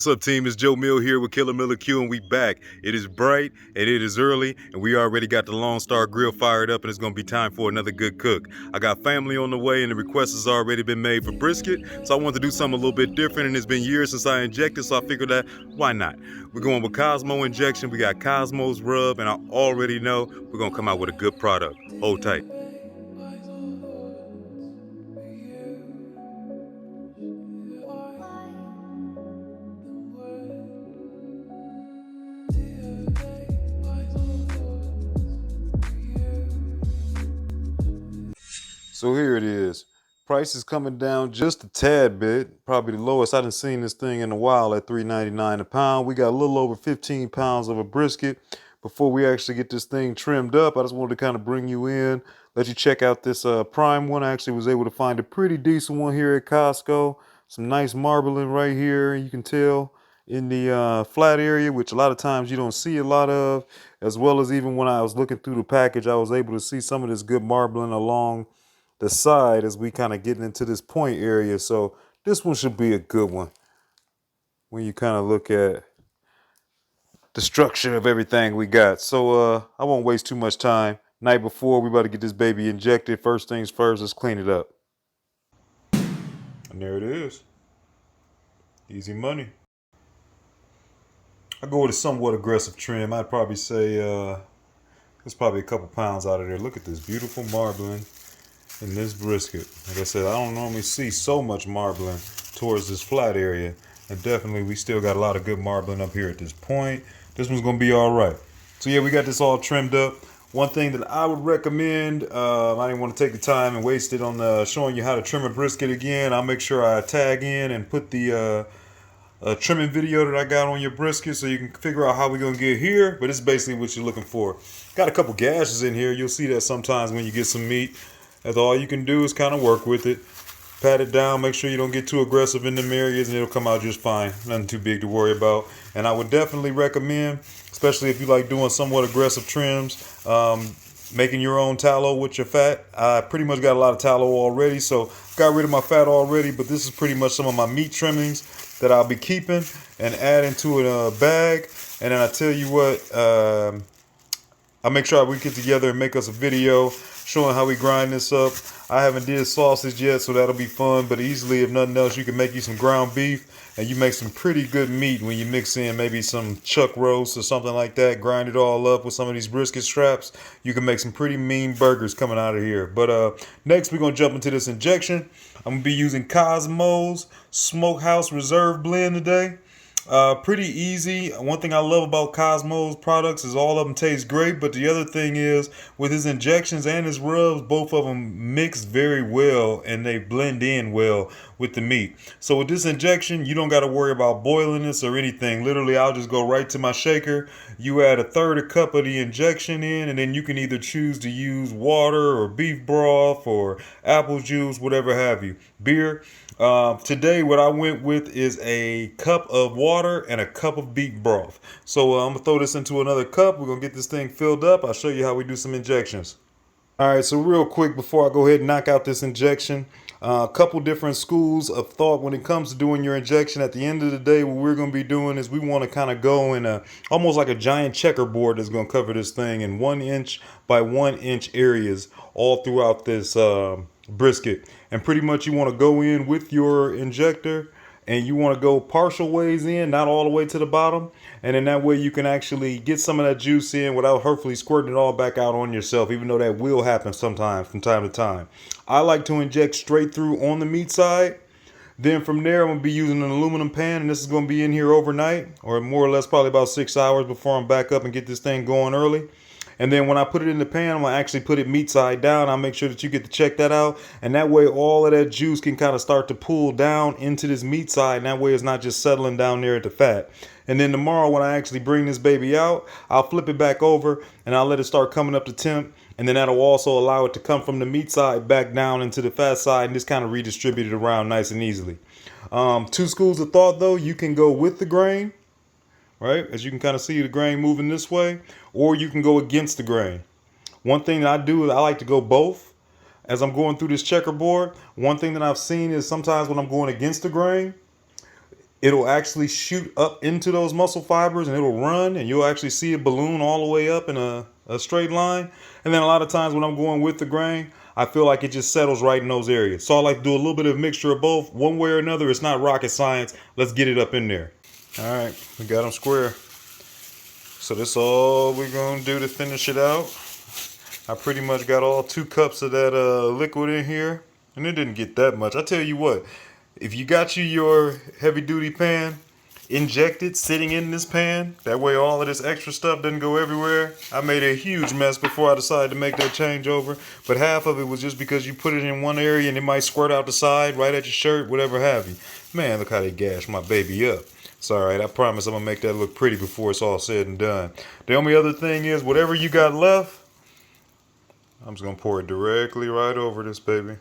What's up, team? It's Joe Mill here with Killer Miller Q, and we back. It is bright and it is early, and we already got the Lone Star Grill fired up, and it's gonna be time for another good cook. I got family on the way, and the request has already been made for brisket, so I wanted to do something a little bit different, and it's been years since I injected, so I figured that why not? We're going with Kosmo injection. We got Kosmo's rub, and I already know we're gonna come out with a good product. Hold tight. So here it is. Price is coming down just a tad bit, probably the lowest I done seen this thing in a while at $3.99 a pound. We got a little over 15 pounds of a brisket. Before we actually get this thing trimmed up, I just wanted to kind of bring you in, let you check out this prime one. I actually was able to find a pretty decent one here at Costco. Some nice marbling right here, you can tell, in the flat area, which a lot of times you don't see a lot of, as well as even when I was looking through the package, I was able to see some of this good marbling along the side as we kind of getting into this point area. So this one should be a good one when you kind of look at the structure of everything we got. So I won't waste too much time. Night before, we about to get this baby injected. First things first, let's clean it up. And there it is. Easy money. I go with a somewhat aggressive trim. I'd probably say there's probably a couple pounds out of there. Look at this beautiful marbling in this brisket. Like I said, I don't normally see so much marbling towards this flat area, and definitely we still got a lot of good marbling up here at this point. This one's gonna be all right. So yeah, we got this all trimmed up. One thing that I would recommend, I didn't want to take the time and waste it on showing you how to trim a brisket again. I'll make sure I tag in and put the trimming video that I got on your brisket so you can figure out how we're gonna get here. But it's basically what you're looking for. Got a couple gashes in here. You'll see that sometimes when you get some meat. That's all you can do is kind of work with it. Pat it down, make sure you don't get too aggressive in them areas, and it'll come out just fine. Nothing too big to worry about. And I would definitely recommend, especially if you like doing somewhat aggressive trims, making your own tallow with your fat. I pretty much got a lot of tallow already, so got rid of my fat already, but this is pretty much some of my meat trimmings that I'll be keeping and adding to a bag. And then I tell you what, I'll make sure we get together and make us a video showing how we grind this up. I haven't did sausage yet, so that'll be fun. But easily, if nothing else, you can make you some ground beef, and you make some pretty good meat when you mix in maybe some chuck roast or something like that. Grind it all up with some of these brisket straps. You can make some pretty mean burgers coming out of here. But next, we're gonna jump into this injection. I'm gonna be using Kosmo's Smokehouse Reserve Blend today. Pretty easy. One thing I love about Kosmo's products is all of them taste great, but the other thing is with his injections and his rubs, both of them mix very well and they blend in well with the meat. So with this injection, you don't got to worry about boiling this or anything. Literally, I'll just go right to my shaker. You add 1/3 cup of the injection in, and then you can either choose to use water or beef broth or apple juice, whatever have you. Beer. Today what I went with is a cup of water and a cup of beef broth. So I'm gonna throw this into another cup. We're gonna get this thing filled up. I'll show you how we do some injections. All right, so real quick before I go ahead and knock out this injection, a couple different schools of thought when it comes to doing your injection. At the end of the day, what we're going to be doing is we want to kind of go in almost like a giant checkerboard that's going to cover this thing in 1 inch by 1 inch areas all throughout this brisket. And pretty much you want to go in with your injector and you want to go partial ways in, not all the way to the bottom. And in that way you can actually get some of that juice in without hopefully squirting it all back out on yourself, even though that will happen sometimes from time to time. I like to inject straight through on the meat side. Then from there, I'm going to be using an aluminum pan, and this is going to be in here overnight, or more or less probably about 6 hours before I'm back up and get this thing going early. And then when I put it in the pan, I'm going to actually put it meat side down. I'll make sure that you get to check that out. And that way, all of that juice can kind of start to pull down into this meat side. And that way, it's not just settling down there at the fat. And then tomorrow, when I actually bring this baby out, I'll flip it back over and I'll let it start coming up to temp. And then that'll also allow it to come from the meat side back down into the fat side and just kind of redistribute it around nice and easily. Two schools of thought, though. You can go with the grain, right? As you can kind of see the grain moving this way, or you can go against the grain. One thing that I do is I like to go both. As I'm going through this checkerboard, one thing that I've seen is sometimes when I'm going against the grain, it'll actually shoot up into those muscle fibers and it'll run, and you'll actually see a balloon all the way up in a straight line. And then a lot of times when I'm going with the grain, I feel like it just settles right in those areas. So I like to do a little bit of mixture of both. One way or another, it's not rocket science. Let's get it up in there. All right, we got them square. So that's all we're gonna do to finish it out. I pretty much got all 2 cups of that liquid in here, and it didn't get that much. I tell you what, if you got your heavy duty pan, inject it sitting in this pan. That way all of this extra stuff doesn't go everywhere. I made a huge mess before I decided to make that changeover, but half of it was just because you put it in one area and it might squirt out the side, right at your shirt, whatever have you. Man, look how they gashed my baby up. It's alright, I promise I'm gonna make that look pretty before it's all said and done. The only other thing is, whatever you got left, I'm just gonna pour it directly right over this baby.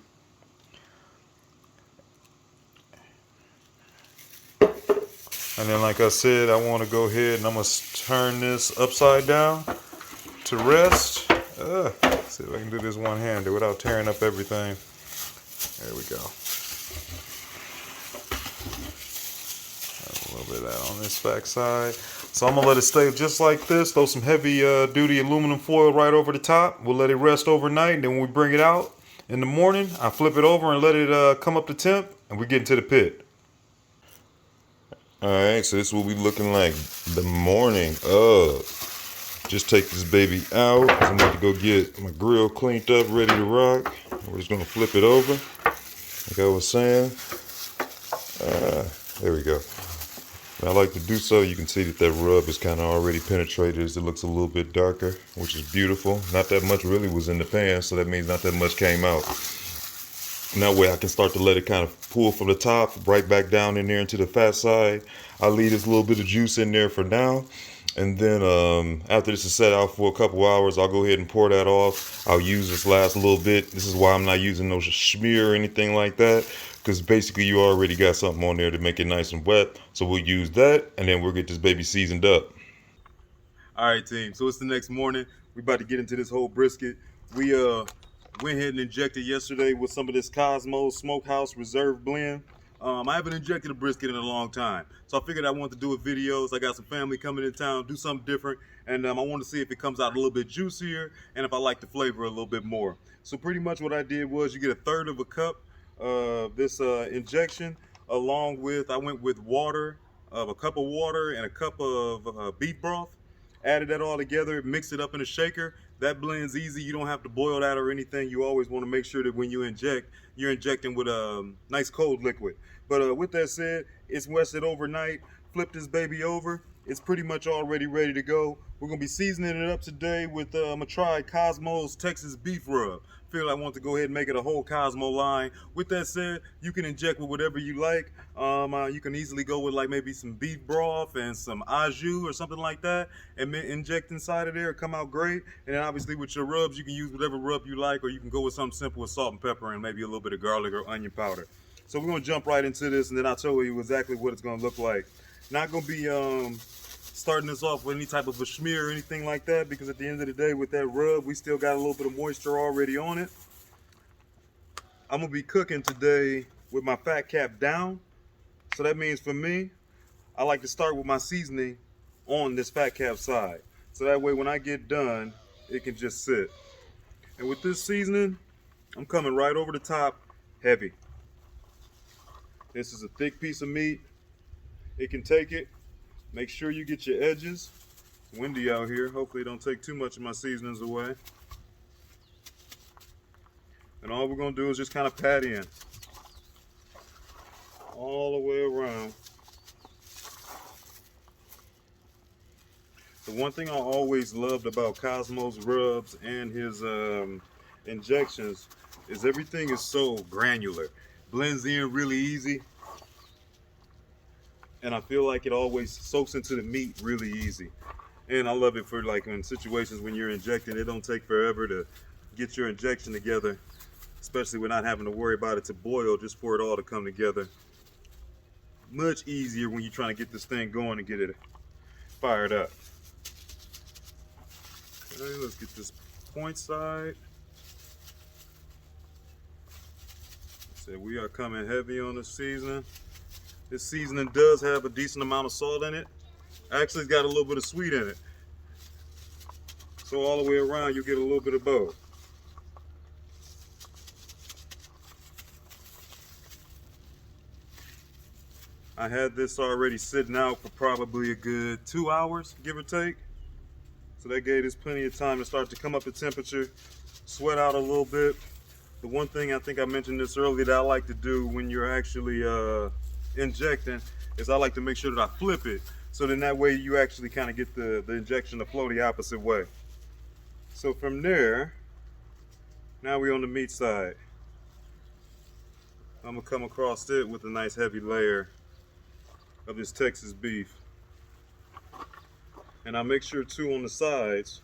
And then, like I said, I want to go ahead and I'm gonna turn this upside down to rest. See if I can do this one-handed without tearing up everything. There we go. A little bit of that on this back side. So I'm gonna let it stay just like this. Throw some heavy duty aluminum foil right over the top. We'll let it rest overnight. Then when we bring it out in the morning, I flip it over and let it come up to temp, and we get into the pit. All right, so this is what we looking like the morning of. Just take this baby out. I'm going to go get my grill cleaned up, ready to rock. We're just gonna flip it over, like I was saying. There we go. And I like to do so. You can see that rub is kind of already penetrated as it looks a little bit darker, which is beautiful. Not that much really was in the pan, so that means not that much came out. And that way I can start to let it kind of pull from the top right back down in there into the fat side. I'll leave this little bit of juice in there for now. And then after this is set out for a couple hours, I'll go ahead and pour that off. I'll use this last little bit. This is why I'm not using no schmear or anything like that, because basically you already got something on there to make it nice and wet. So we'll use that, and then we'll get this baby seasoned up. All right, team. So it's the next morning. We about to get into this whole brisket. We went ahead and injected yesterday with some of this Kosmo Smokehouse Reserve Blend. I haven't injected a brisket in a long time, so I figured I wanted to do a video. So I got some family coming in town, do something different, and I wanted to see if it comes out a little bit juicier and if I like the flavor a little bit more. So pretty much what I did was you get 1/3 of a cup of this injection, along with, I went with water, of a cup of water and a cup of beef broth. Added that all together, mix it up in a shaker. That blends easy. You don't have to boil that or anything. You always want to make sure that when you inject, you're injecting with a nice cold liquid. But with that said, it's rested overnight. Flip this baby over. It's pretty much already ready to go. We're gonna be seasoning it up today with I'm gonna try Kosmo's Texas beef rub. Feel I want to go ahead and make it a whole Kosmo line. With that said, you can inject with whatever you like. You can easily go with like maybe some beef broth and some au jus or something like that, and inject inside of there. Come out great. And then obviously with your rubs, you can use whatever rub you like, or you can go with something simple with salt and pepper and maybe a little bit of garlic or onion powder. So we're gonna jump right into this, and then I'll tell you exactly what it's gonna look like. Not gonna be starting this off with any type of a schmear or anything like that, because at the end of the day with that rub, we still got a little bit of moisture already on it. I'm gonna be cooking today with my fat cap down. So that means for me, I like to start with my seasoning on this fat cap side. So that way when I get done, it can just sit. And with this seasoning, I'm coming right over the top heavy. This is a thick piece of meat. It can take it. Make sure you get your edges. It's windy out here. Hopefully it don't take too much of my seasonings away. And all we're gonna do is just kind of pat in. All the way around. The one thing I always loved about Kosmo's rubs and his injections is everything is so granular. Blends in really easy. And I feel like it always soaks into the meat really easy. And I love it for like in situations when you're injecting, it don't take forever to get your injection together, especially when not having to worry about it to boil, just for it all to come together. Much easier when you're trying to get this thing going and get it fired up. Okay, let's get this point side. So we are coming heavy on the seasoning. This seasoning does have a decent amount of salt in it. Actually, it's got a little bit of sweet in it. So all the way around, you get a little bit of both. I had this already sitting out for probably a good 2 hours, give or take. So that gave us plenty of time to start to come up to temperature, sweat out a little bit. The one thing, I think I mentioned this earlier, that I like to do when you're actually injecting is I like to make sure that I flip it. So then that way you actually kind of get the injection to flow the opposite way. So from there, now we're on the meat side. I'm gonna come across it with a nice heavy layer of this Texas beef. And I make sure too on the sides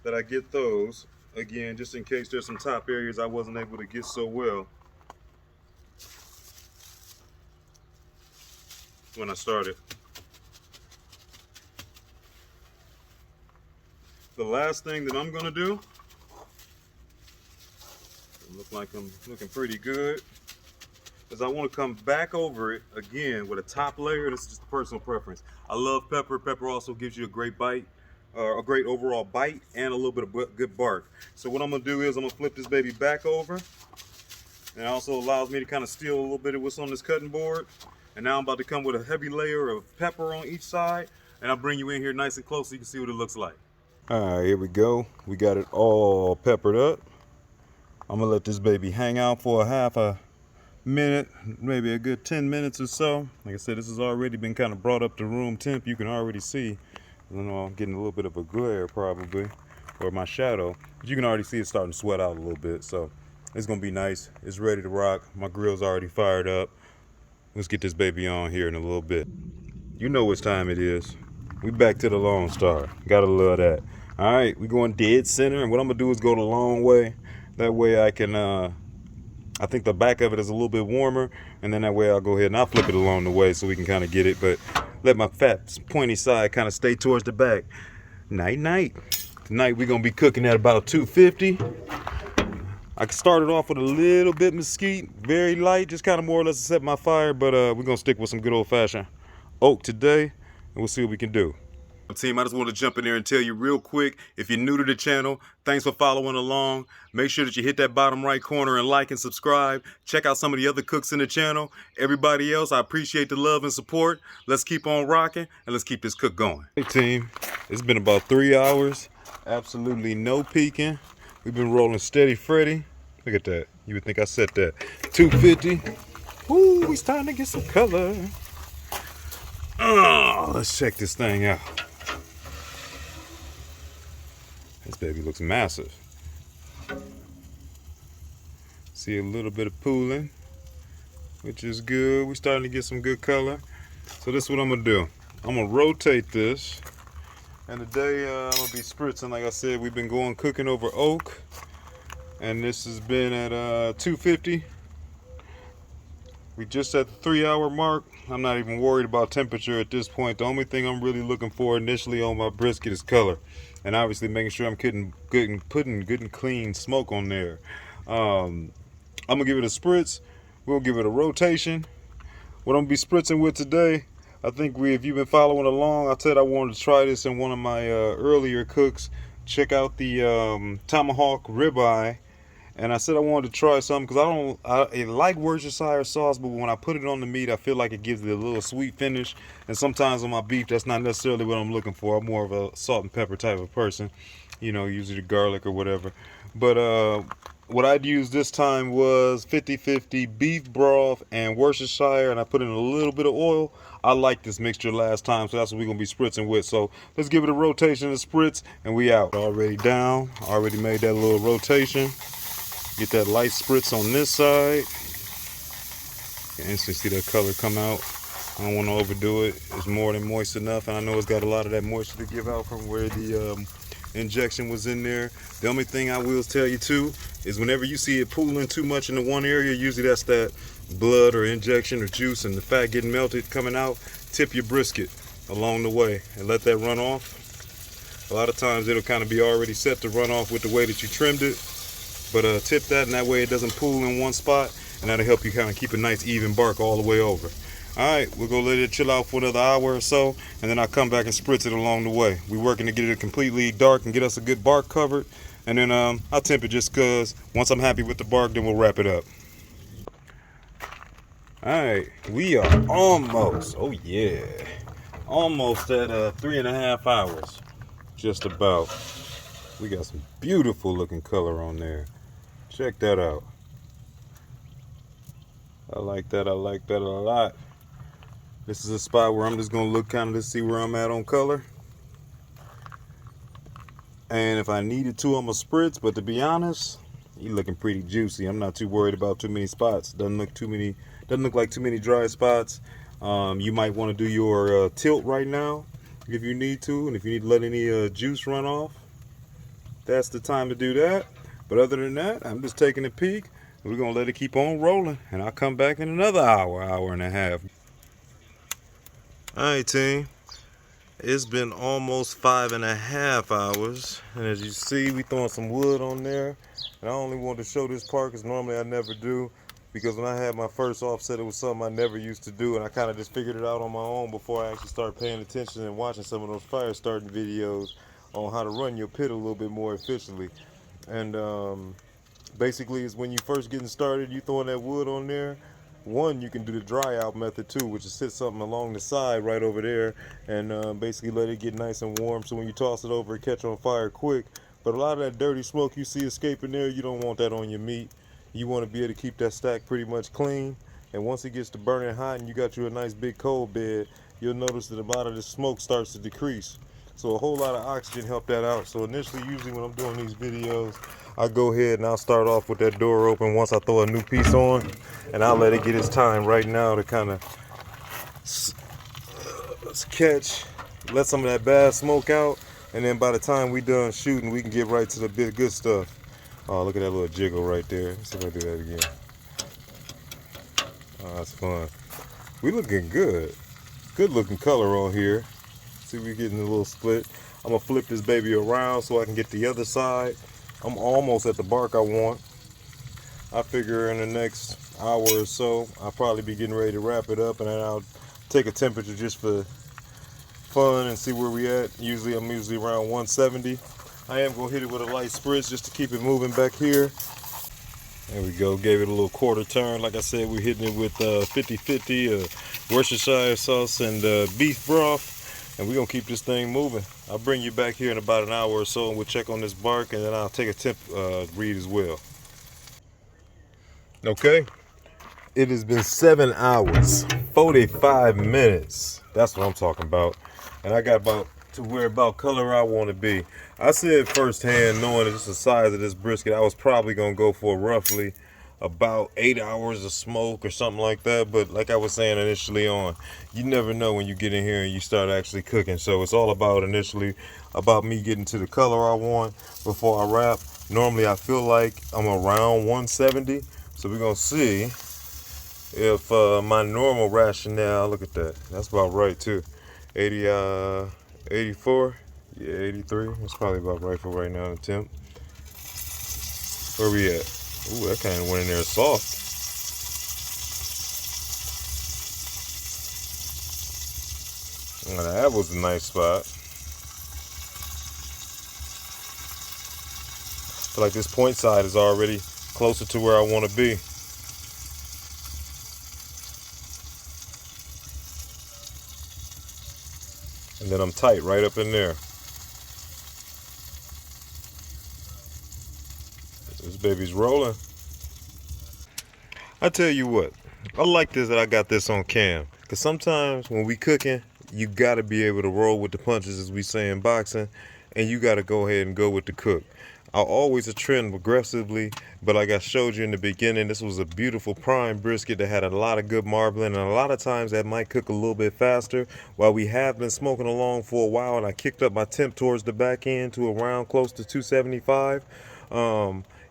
that I get those, again, just in case there's some top areas I wasn't able to get so well when I started. The last thing that I'm gonna do, look like I'm looking pretty good, is I want to come back over it again with a top layer. This is just a personal preference. I love pepper. Pepper also gives you a great bite, a great overall bite, and a little bit of good bark. So what I'm gonna do is I'm gonna flip this baby back over, and it also allows me to kind of steal a little bit of what's on this cutting board. And now I'm about to come with a heavy layer of pepper on each side, and I'll bring you in here nice and close so you can see what it looks like. All right, here we go. We got it all peppered up. I'm gonna let this baby hang out for a half a minute, maybe a good 10 minutes or so. Like I said, this has already been kind of brought up to room temp. You can already see, I know I'm getting a little bit of a glare probably, or my shadow, but you can already see it starting to sweat out a little bit. So it's gonna be nice. It's ready to rock. My grill's already fired up. Let's get this baby on here in a little bit. You know what time it is. We back to the Lone Star. Gotta love that. All right, we going dead center, and what I'm gonna do is go the long way. That way I can, I think the back of it is a little bit warmer, and then that way I'll go ahead and I'll flip it along the way so we can kind of get it, but let my fat pointy side kind of stay towards the back. Night night. Tonight we're gonna be cooking at about 250. I started off with a little bit mesquite, very light, just kind of more or less to set my fire, but we're gonna stick with some good old-fashioned oak today, and we'll see what we can do. Team, I just want to jump in there and tell you real quick, if you're new to the channel, thanks for following along. Make sure that you hit that bottom right corner and like and subscribe. Check out some of the other cooks in the channel. Everybody else, I appreciate the love and support. Let's keep on rocking, and let's keep this cook going. Hey team, it's been about 3 hours. Absolutely no peeking. We've been rolling steady Freddy. Look at that. You would think I set that. 250. Woo, we starting to get some color. Oh, let's check this thing out. This baby looks massive. See a little bit of pooling, which is good. We're starting to get some good color. So this is what I'm gonna do. I'm gonna rotate this, and today I'm gonna be spritzing. Like I said, we've been going cooking over oak, and this has been at 250. We just at the 3 hour mark. I'm not even worried about temperature at this point. The only thing I'm really looking for initially on my brisket is color. And obviously making sure I'm putting good and clean smoke on there. I'm gonna give it a spritz. We'll give it a rotation. What I'm gonna be spritzing with today, I think if you've been following along, I said I wanted to try this in one of my earlier cooks. Check out the tomahawk ribeye. And I said I wanted to try something because I like Worcestershire sauce, but when I put it on the meat, I feel like it gives it a little sweet finish. And sometimes on my beef, that's not necessarily what I'm looking for. I'm more of a salt and pepper type of person, you know, usually garlic or whatever. But what I'd used this time was 50-50 beef broth and Worcestershire, and I put in a little bit of oil. I liked this mixture last time, so that's what we're gonna be spritzing with. So let's give it a rotation and spritz, and we out. Already down, already made that little rotation. Get that light spritz on this side. You can instantly see that color come out. I don't want to overdo it. It's more than moist enough, and I know it's got a lot of that moisture to give out from where the injection was in there. The only thing I will tell you too is whenever you see it pooling too much in the one area, usually that's that blood or injection or juice and the fat getting melted coming out. Tip your brisket along the way and let that run off. A lot of times it'll kind of be already set to run off with the way that you trimmed it. But tip that, and that way it doesn't pool in one spot, and that'll help you kind of keep a nice even bark all the way over. Alright, we'll go let it chill out for another hour or so, and then I'll come back and spritz it along the way. We're working to get it completely dark and get us a good bark covered, and then I'll temp it just because once I'm happy with the bark, then we'll wrap it up. Alright, we are almost, oh yeah, almost at 3.5 hours. Just about. We got some beautiful looking color on there. Check that out. I like that a lot. This is a spot where I'm just gonna look kind of to see where I'm at on color. And if I needed to, I'm gonna spritz, but to be honest, he looking pretty juicy. I'm not too worried about too many spots. Doesn't look like too many dry spots. You might want to do your tilt right now if you need to, and if you need to let any juice run off, that's the time to do that. But other than that, I'm just taking a peek. We're gonna let it keep on rolling, and I'll come back in another hour and a half. All right, team. It's been almost 5.5 hours, and as you see, we throwing some wood on there. And I only wanted to show this part because normally I never do, because when I had my first offset, it was something I never used to do, and I kind of just figured it out on my own before I actually started paying attention and watching some of those fire starting videos on how to run your pit a little bit more efficiently. And basically, is when you first getting started, you throwing that wood on there. One, you can do the dry out method too, which is sit something along the side right over there and basically let it get nice and warm, so when you toss it over, it catch on fire quick. But a lot of that dirty smoke you see escaping there, you don't want that on your meat. You want to be able to keep that stack pretty much clean, and once it gets to burning hot and you got you a nice big coal bed, you'll notice that a lot of the smoke starts to decrease. So a whole lot of oxygen helped that out. So initially, usually when I'm doing these videos, I go ahead and I'll start off with that door open once I throw a new piece on, and I'll let it get its time right now to kind of let some of that bad smoke out, and then by the time we done shooting, we can get right to the good stuff. Oh, look at that little jiggle right there. Let's see if I do that again. Oh, that's fun. We looking good. Good looking color on here. See, we're getting a little split. I'm gonna flip this baby around so I can get the other side. I'm almost at the bark I want. I figure in the next hour or so, I'll probably be getting ready to wrap it up, and then I'll take a temperature just for fun and see where we at. I'm usually around 170. I am gonna hit it with a light spritz just to keep it moving back here. There we go, gave it a little quarter turn. Like I said, we're hitting it with 50-50 Worcestershire sauce and beef broth. And we're going to keep this thing moving. I'll bring you back here in about an hour or so, and we'll check on this bark, and then I'll take a temp read as well. Okay, it has been 7 hours, 45 minutes. That's what I'm talking about. And I got about color I want to be. I said firsthand, knowing just the size of this brisket, I was probably going to go for roughly about 8 hours of smoke or something like that. But like I was saying initially on, you never know when you get in here and you start actually cooking. So it's all about me getting to the color I want before I wrap. Normally I feel like I'm around 170. So we're gonna see if my normal rationale, look at that, that's about right too. 84, yeah, 83, that's probably about right for right now in temp. Where we at? Ooh, that kind of went in there soft. Now that was a nice spot. I feel like this point side is already closer to where I want to be. And then I'm tight right up in there. This baby's rolling. I tell you what, I like this that I got this on cam. Because sometimes when we cooking, you got to be able to roll with the punches, as we say in boxing. And you got to go ahead and go with the cook. I'll always trend aggressively, but like I showed you in the beginning, this was a beautiful prime brisket that had a lot of good marbling, and a lot of times that might cook a little bit faster. While we have been smoking along for a while, and I kicked up my temp towards the back end to around close to 275.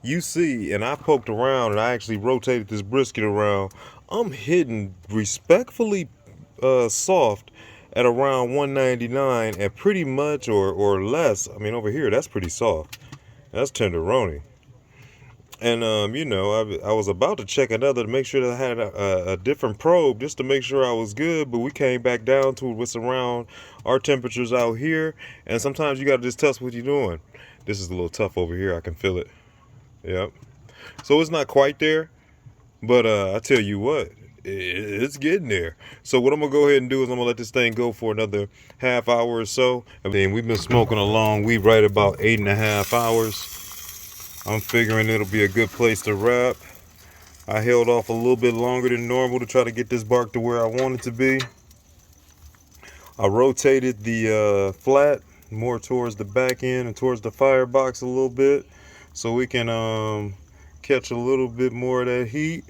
You see, and I poked around and I actually rotated this brisket around. I'm hitting respectfully soft at around 199 and pretty much or less. I mean, over here, that's pretty soft. That's tenderoni. And you know, I was about to check another to make sure that I had a different probe just to make sure I was good, but we came back down to what's around our temperatures out here, and sometimes you gotta just test what you're doing. This is a little tough over here, I can feel it. Yep. So it's not quite there, but I tell you what, it's getting there. So what I'm gonna go ahead and do is I'm gonna let this thing go for another half hour or so. I mean, we've been smoking along. We right about 8.5 hours. I'm figuring it'll be a good place to wrap. I held off a little bit longer than normal to try to get this bark to where I want it to be. I rotated the flat more towards the back end and towards the firebox a little bit so we can catch a little bit more of that heat.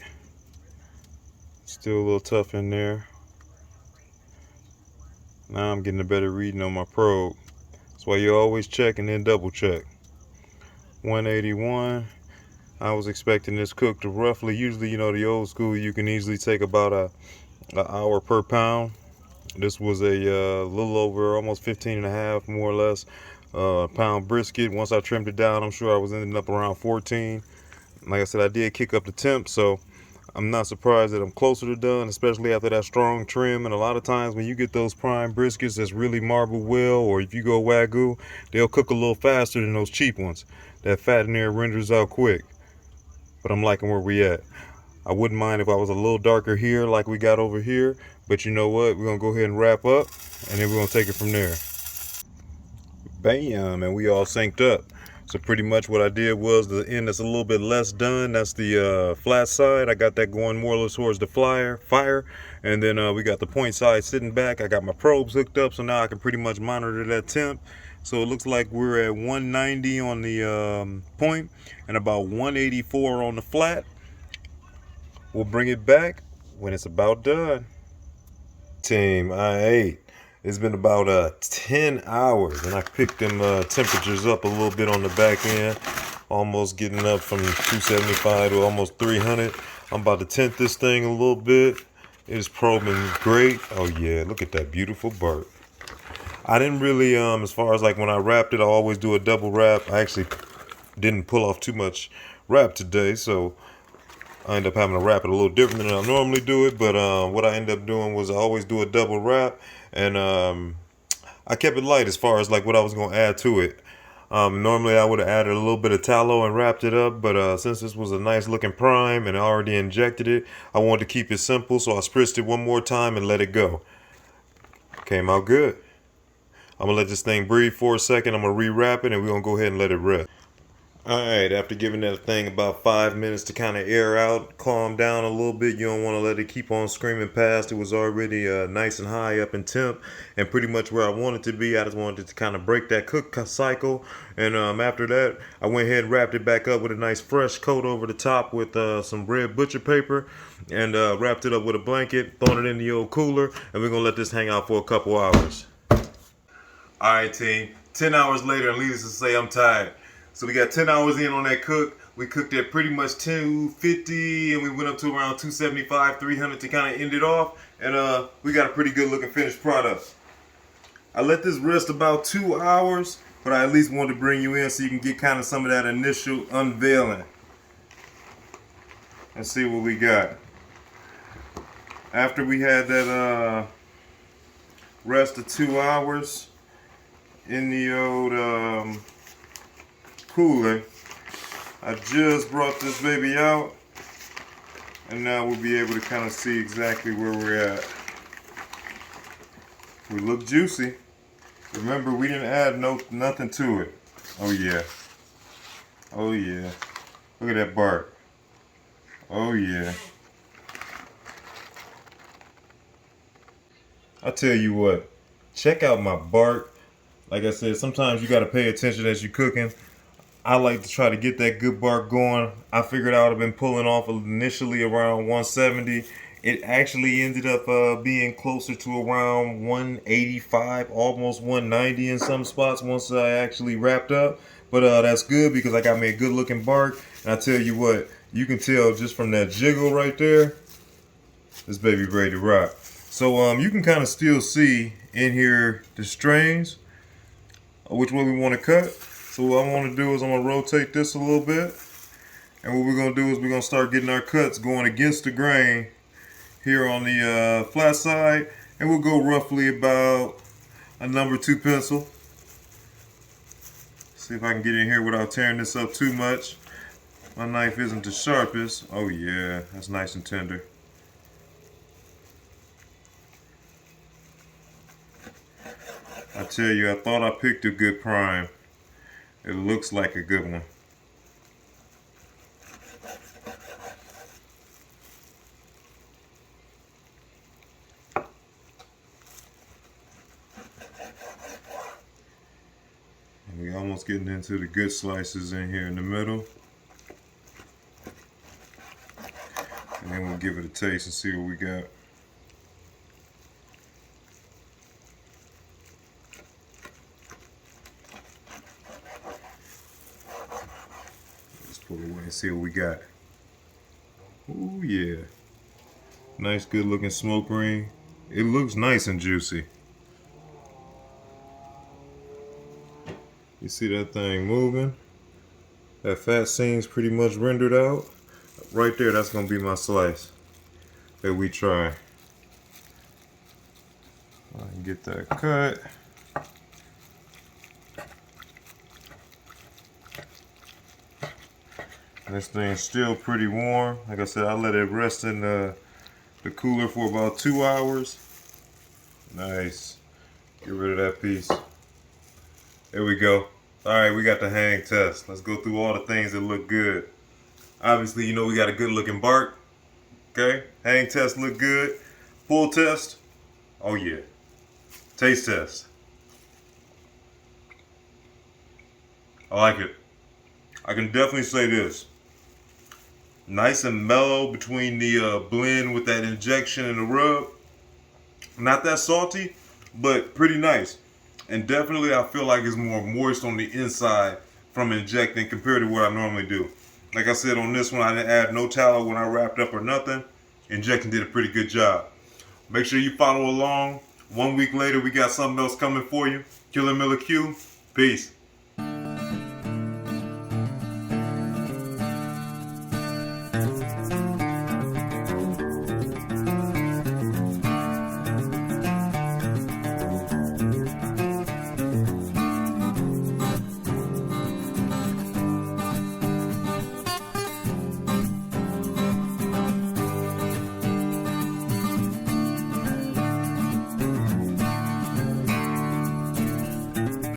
Still a little tough in there. Now I'm getting a better reading on my probe. That's why you always check and then double check. 181. I was expecting this cook to roughly, usually, you know, the old school, you can easily take about an hour per pound. This was a little over almost 15 and a half, more or less, pound brisket. Once I trimmed it down, I'm sure I was ending up around 14. Like I said, I did kick up the temp, so I'm not surprised that I'm closer to done, especially after that strong trim. And a lot of times when you get those prime briskets that's really marble well, or if you go Wagyu, they'll cook a little faster than those cheap ones. That fat in there renders out quick. But I'm liking where we at. I wouldn't mind if I was a little darker here like we got over here, but you know what? We're gonna go ahead and wrap up and then we're gonna take it from there. Bam, and we all synced up. So pretty much what I did was the end that's a little bit less done. That's the flat side. I got that going more or less towards the fire. And then we got the point side sitting back. I got my probes hooked up, so now I can pretty much monitor that temp. So it looks like we're at 190 on the point and about 184 on the flat. We'll bring it back when it's about done. Team, I ate. It's been about 10 hours and I picked them temperatures up a little bit on the back end. Almost getting up from 275 to almost 300. I'm about to tint this thing a little bit. It's probing great. Oh yeah, look at that beautiful bark. I didn't really, as far as like when I wrapped it, I always do a double wrap. I actually didn't pull off too much wrap today, so I end up having to wrap it a little different than I normally do it, but what I end up doing was I always do a double wrap, and I kept it light as far as like what I was going to add to it. Normally I would have added a little bit of tallow and wrapped it up, but since this was a nice looking prime and I already injected it, I wanted to keep it simple, so I spritzed it one more time and let it go. Came out good. I'm going to let this thing breathe for a second. I'm going to re-wrap it and we're going to go ahead and let it rest. Alright, after giving that thing about 5 minutes to kind of air out, calm down a little bit, you don't want to let it keep on screaming past. It was already nice and high up in temp and pretty much where I wanted to be. I just wanted to kind of break that cook cycle. And after that, I went ahead and wrapped it back up with a nice fresh coat over the top with some red butcher paper and wrapped it up with a blanket, thrown it in the old cooler, and we're going to let this hang out for a couple hours. Alright, team. 10 hours later, and needless to say, I'm tired. So we got 10 hours in on that cook. We cooked at pretty much 250 and we went up to around 275, 300 to kind of end it off. And we got a pretty good looking finished product. I let this rest about 2 hours, but I at least wanted to bring you in so you can get kind of some of that initial unveiling. Let's see what we got. After we had that rest of 2 hours in the old cooler, I just brought this baby out and now we'll be able to kind of see exactly where we're at. We look juicy. Remember, we didn't add nothing to it. Oh yeah. Oh yeah. Look at that bark. Oh yeah. I tell you what, check out my bark. Like I said, sometimes you gotta pay attention as you're cooking. I like to try to get that good bark going. I figured I would have been pulling off initially around 170. It actually ended up being closer to around 185, almost 190 in some spots once I actually wrapped up. But that's good because I got me a good looking bark. And I tell you what, you can tell just from that jiggle right there, this baby ready to rock. So you can kind of still see in here the strains, which way we want to cut. So what I want to do is I'm going to rotate this a little bit And what we're going to do is we're going to start getting our cuts going against the grain here on the flat side. And we'll go roughly about a number 2 pencil. See if I can get in here without tearing this up too much. My knife isn't the sharpest. Oh yeah, that's nice and tender. I tell you, I thought I picked a good prime. It looks like a good one. And we're almost getting into the good slices in here in the middle. And then we'll give it a taste and see what we got. Let's pull away and see what we got. Oh yeah. Nice good looking smoke ring. It looks nice and juicy. You see that thing moving? That fat seam's pretty much rendered out. Right there, that's gonna be my slice that we try. I can get that cut. This thing's still pretty warm. Like I said, I let it rest in the cooler for about 2 hours. Nice. Get rid of that piece. There we go. All right, we got the hang test. Let's go through all the things that look good. Obviously, you know we got a good looking bark. Okay, hang test look good. Pull test. Oh yeah. Taste test. I like it. I can definitely say this. Nice and mellow between the blend with that injection and the rub. Not that salty, but pretty nice. And definitely I feel like it's more moist on the inside from injecting compared to what I normally do. Like I said on this one, I didn't add no tallow when I wrapped up or nothing. Injecting did a pretty good job. Make sure you follow along. 1 week later, we got something else coming for you. Killer Miller Q. Peace.